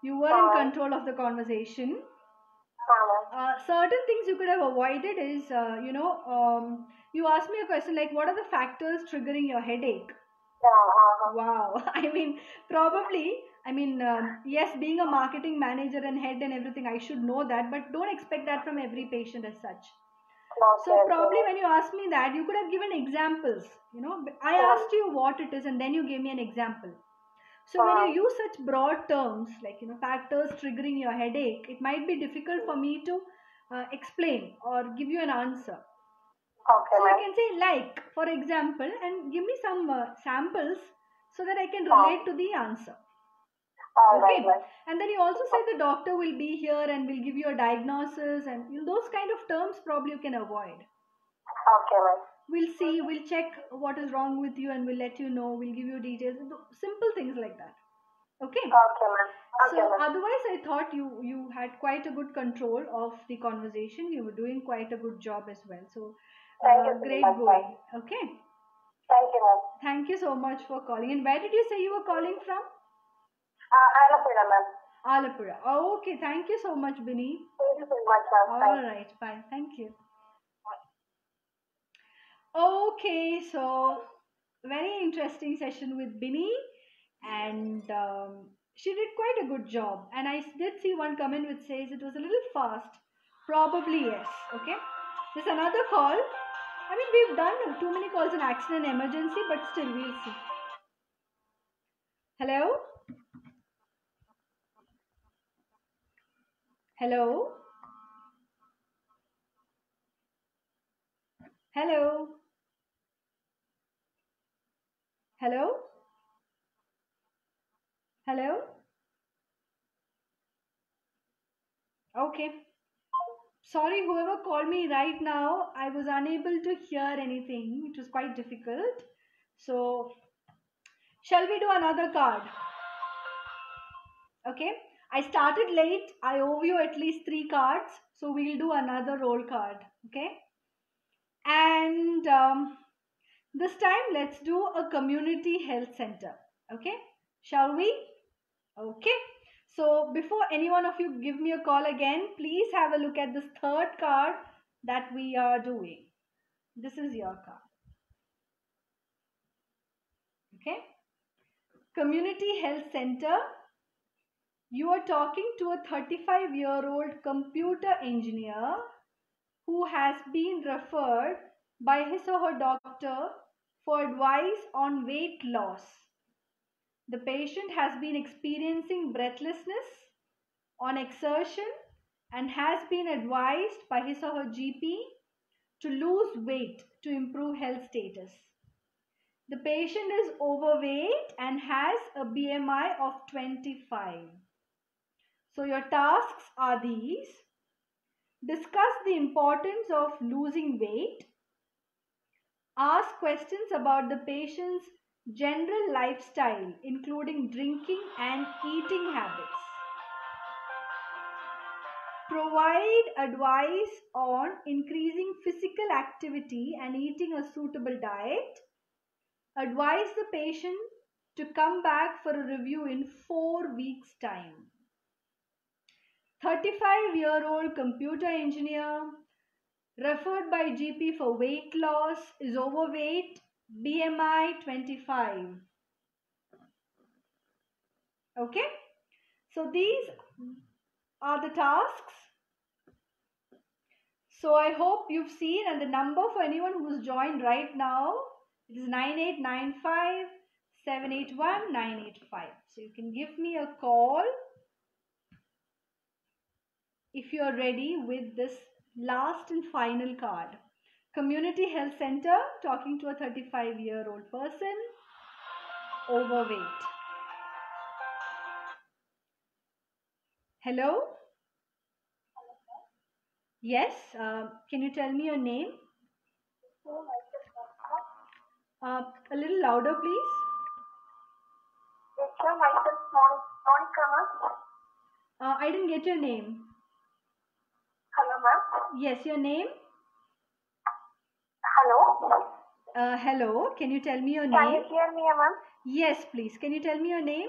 You were in control of the conversation. Certain things you could have avoided is, you asked me a question like, what are the factors triggering your headache? Wow. Yes, being a marketing manager and head and everything, I should know that, but don't expect that from every patient as such. So probably when you asked me that, you could have given examples. I asked you what it is and then you gave me an example. So when you use such broad terms like, factors triggering your headache, it might be difficult for me to explain or give you an answer. Okay, so I can say like, for example, and give me some samples so that I can relate to the answer. All Okay. right. And then you also said the doctor will be here and will give you a diagnosis, and those kind of terms probably you can avoid. Okay, ma'am. We'll see, we'll check what is wrong with you and we'll let you know, we'll give you details, simple things like that. Okay. Okay, ma'am. Okay, So ma'am. otherwise I thought you had quite a good control of the conversation. You were doing quite a good job as well. So Thank you so great much, going. ma'am. Okay. Thank you, ma'am. Thank you so much for calling. And where did you say you were calling from? Alapura, ma'am. Alapura. Oh, okay. Thank you so much, Bini. Thank you so much, ma'am. All right. Bye. Thank you. Okay. So very interesting session with Bini, and she did quite a good job. And I did see one comment which says it was a little fast. Probably yes. Okay. There's another call. I mean, we've done too many calls in accident and emergency, but still, we'll see. Hello? Hello? Hello? Hello? Hello? Okay. Sorry, whoever called me right now, I was unable to hear anything. It was quite difficult. So, shall we do another card? Okay. I started late. I owe you at least 3 cards. So, we'll do another roll card. Okay. And this time, let's do a community health center. Okay. Shall we? Okay. So before any one of you give me a call again, please have a look at this third card that we are doing. This is your card. Okay. Community Health Center. You are talking to a 35-year-old computer engineer who has been referred by his or her doctor for advice on weight loss. The patient has been experiencing breathlessness on exertion and has been advised by his or her GP to lose weight to improve health status. The patient is overweight and has a BMI of 25. So your tasks are these. Discuss the importance of losing weight. Ask questions about the patient's general lifestyle, including drinking and eating habits. Provide advice on increasing physical activity and eating a suitable diet. Advise the patient to come back for a review in 4 weeks' time. 35-year-old computer engineer referred by GP for weight loss, is overweight, BMI 25. Okay, so these are the tasks. So I hope you've seen, and the number for anyone who's joined right now, it is 9895 781 985. So you can give me a call if you are ready with this last and final card. Community Health Center, talking to a 35-year-old person, overweight. Hello? Yes, can you tell me your name? A little louder, please. Yes, sir. Myself, Monica, ma'am. I didn't get your name. Hello, ma'am. Yes, your name? Hello. Hello, can you tell me your name? Can you hear me, ma'am? Yes, please. Can you tell me your name?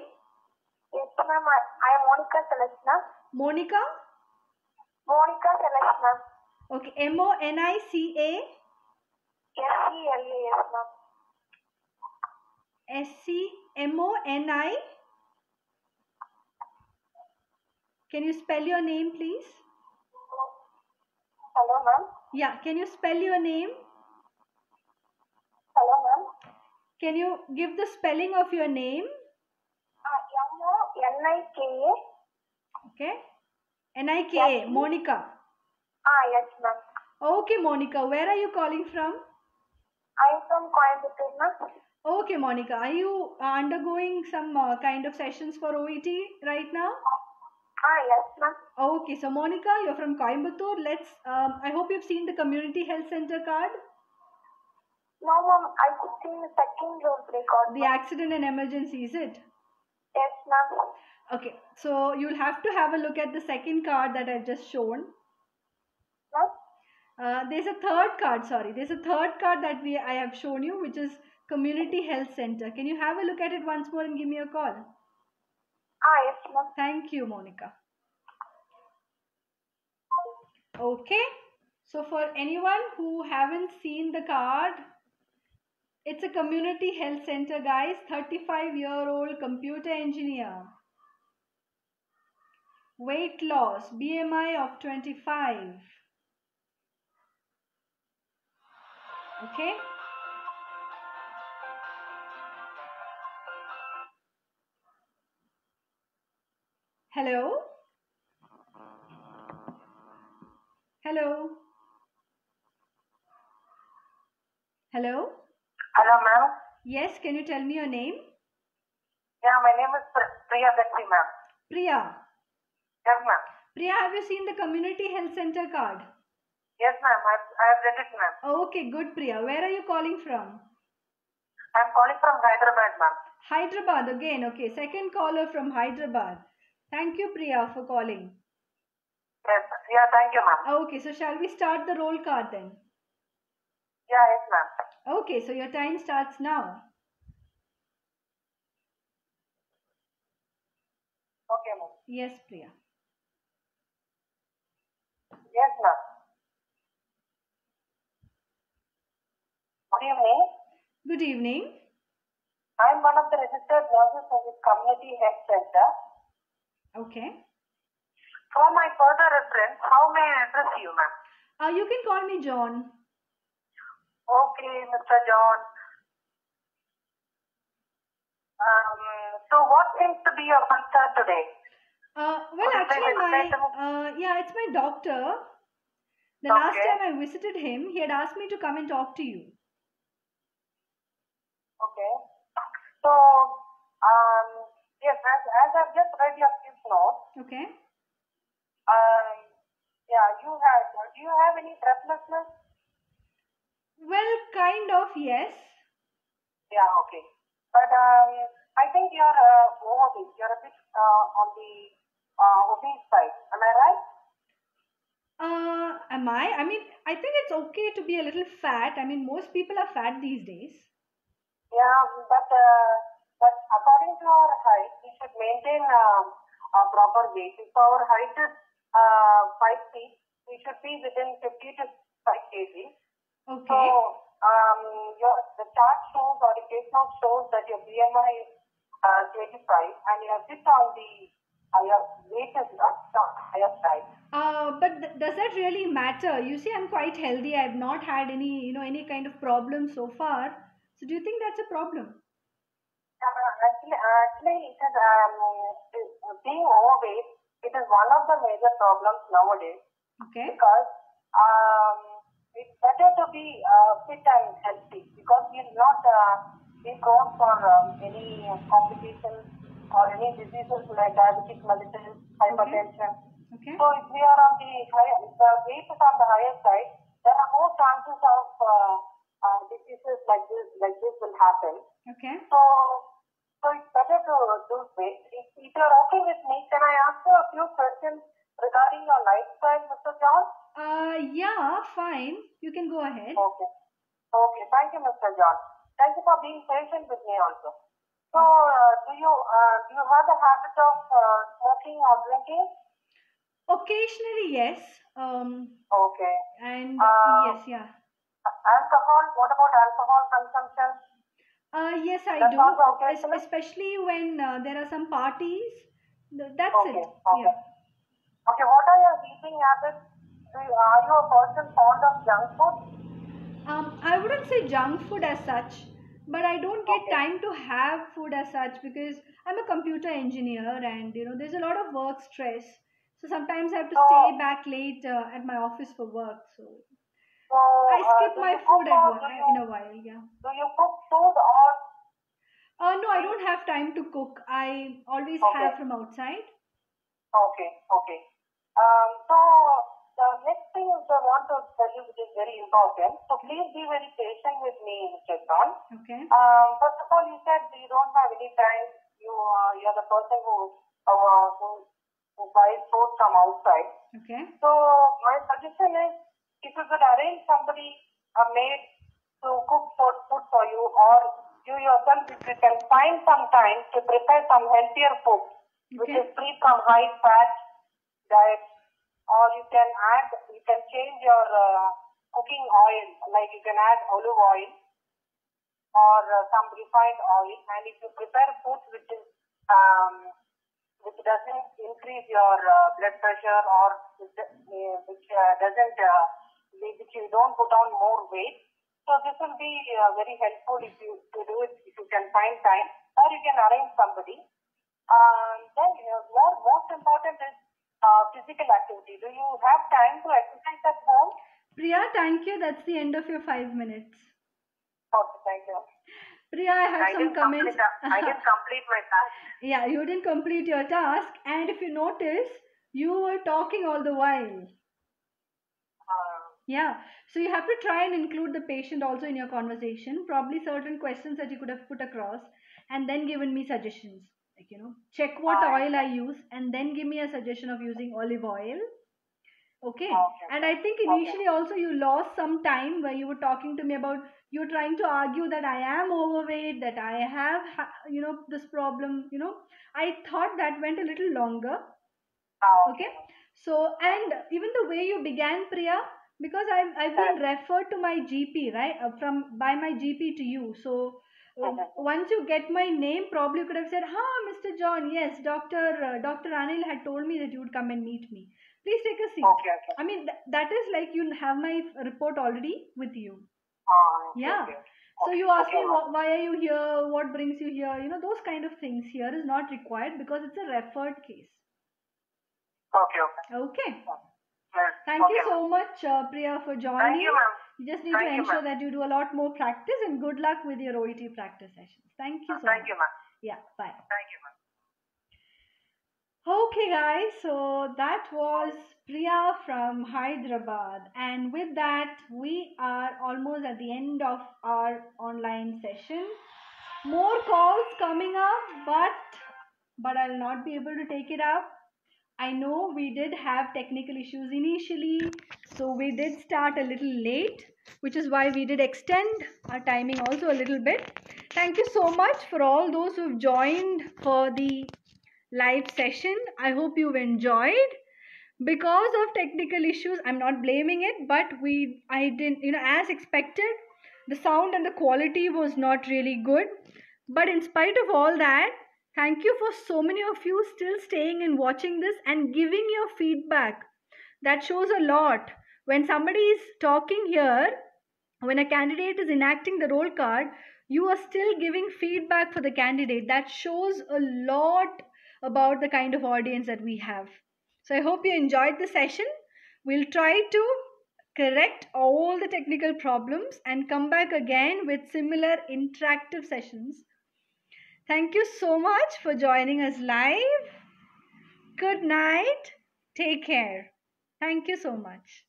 Yes, ma'am. I am Monica Celestina. Monica? Monica Celestina. Okay, MONICA? SCLA, yes, ma'am. SCMONI? Can you spell your name, please? Hello, ma'am. Yeah, can you spell your name? Hello, ma'am. Can you give the spelling of your name? MONIKA. Okay. NIKA, Monica. Yes, ma'am. Okay, Monica, where are you calling from? I am from Coimbatore, ma'am. Okay, Monica, are you undergoing some kind of sessions for OET right now? Yes, ma'am. Okay, so Monica, you're from Coimbatore. I hope you've seen the community health center card. No, ma'am. I could see the second role play card. The accident and emergency, is it? Yes, ma'am. Okay, so you'll have to have a look at the second card that I've just shown. There's a third card, There's a third card that I have shown you, which is Community Health Center. Can you have a look at it once more and give me a call? Yes, ma'am. Thank you, Monica. Okay, so for anyone who haven't seen the card, it's a community health center, guys. 35-year-old computer engineer. Weight loss, BMI of 25. Okay. Hello? Hello? Hello? Hello, ma'am. Yes, can you tell me your name? Yeah, my name is Priya Dakti, ma'am. Priya. Yes, ma'am. Priya, have you seen the community health center card? Yes, ma'am. I have read it, ma'am. Okay, good, Priya. Where are you calling from? I'm calling from Hyderabad, ma'am. Hyderabad again. Okay, second caller from Hyderabad. Thank you, Priya, for calling. Yes. Yeah, thank you, ma'am. Okay, so shall we start the roll card then? Yeah, yes, ma'am. Okay, so your time starts now. Okay, ma'am. Yes, Priya. Yes, ma'am. Good evening. Good evening. I'm one of the registered nurses of this community health center. Okay. For my further reference, how may I address you, ma'am? You can call me John. Okay, Mr. John. So what seems to be your concern today? Well, actually, it's my doctor. The last time I visited him, he had asked me to come and talk to you. Okay. So, yes, as I've just read your case note. Okay. Do you have any breathlessness? Well, kind of, yes. Yeah, okay. But I think you're overweight. You're a bit on the obese side. Am I right? Am I? I mean, I think it's okay to be a little fat. I mean, most people are fat these days. Yeah, but according to our height, we should maintain a proper weight. If our height is 5 feet, we should be within 50 to 5 kg. Okay. So, the chart shows or the case note shows that your BMI is 25 and your sit on the your weight is not on the higher side. But does that really matter? You see, I'm quite healthy. I've not had any kind of problem so far. So do you think that's a problem? Actually, it is being overweight. It is one of the major problems nowadays. Okay. Because it's better to be fit and healthy because we will not be prone for any complications or any diseases like diabetic mellitus, hypertension. Okay. So if we are on the weight is on the higher side, there are more chances of diseases like this will happen. Okay. So it's better to lose weight. If you're okay with me, can I ask you a few questions regarding your lifestyle, Mr. John? Yeah, fine. You can go ahead. Okay. Okay. Thank you, Mr. John. Thank you for being patient with me also. So, do you have the habit of smoking or drinking? Occasionally, yes. Okay. And yes, yeah. Alcohol. What about alcohol consumption? Yes, I That's do. also occasionally? Especially when there are some parties. That's Okay. it. Okay. Yeah. Okay. What are your eating habits? Are you a person fond of junk food? I wouldn't say junk food as such, but I don't get Okay. time to have food as such because I'm a computer engineer and there's a lot of work stress. So sometimes I have to stay back late at my office for work. So I skip my food in a while. Yeah. Do you cook food or enough time to cook. I always have from outside. Okay. So the next thing which I want to tell you, which is very important, so please be very patient with me, Mr. John. Okay. First of all, you said you don't have any time. You're the person who buys food from outside. Okay. So my suggestion is, if you could arrange somebody, a maid, to cook food for you, or you yourself, if you can find some time to prepare some healthier food, which is free from high fat diet, or you can change your cooking oil, like you can add olive oil or some refined oil, and if you prepare food which doesn't increase your blood pressure, or which you don't put on more weight, so this will be very helpful if you do it, if you can find time, or you can arrange somebody. Then most important is physical activity. Do you have time to exercise at home? Priya, thank you. That's the end of your 5 minutes. Okay, thank you. Priya, I have some comments. I didn't complete my task. Yeah, you didn't complete your task, and if you notice, you were talking all the while. Yeah, so you have to try and include the patient also in your conversation. Probably certain questions that you could have put across, and then given me suggestions. Like, check what oil I use, and then give me a suggestion of using olive oil. Okay. And I think initially also you lost some time where you were talking to me about, you're trying to argue that I am overweight, that I have, this problem, I thought that went a little longer. Okay. So, and even the way you began, Priya, because I've been referred to my GP, right? By my GP to you. So, once you get my name, probably you could have said, Mr. John, yes, Dr. Anil had told me that you would come and meet me. Please take a seat. Okay. I mean, that is like you have my report already with you. Yeah. Okay. So you ask me, why are you here? What brings you here? Those kind of things here is not required because it's a referred case. Okay. Thank you so much, Priya, for joining. Thank you, ma'am. You just need to ensure that you do a lot more practice, and good luck with your OET practice sessions. Thank you so much. Thank you, ma'am. Yeah, bye. Thank you, ma'am. Okay, guys, so that was Priya from Hyderabad, and with that, we are almost at the end of our online session. More calls coming up, but I'll not be able to take it up. I know we did have technical issues initially, so we did start a little late, which is why we did extend our timing also a little bit. Thank you so much for all those who've joined for the live session. I hope you've enjoyed. Because of technical issues, I'm not blaming it, but I didn't, as expected, the sound and the quality was not really good. But in spite of all that, thank you for so many of you still staying and watching this and giving your feedback. That shows a lot. When somebody is talking here, when a candidate is enacting the roll card, you are still giving feedback for the candidate. That shows a lot about the kind of audience that we have. So I hope you enjoyed the session. We'll try to correct all the technical problems and come back again with similar interactive sessions. Thank you so much for joining us live. Good night. Take care. Thank you so much.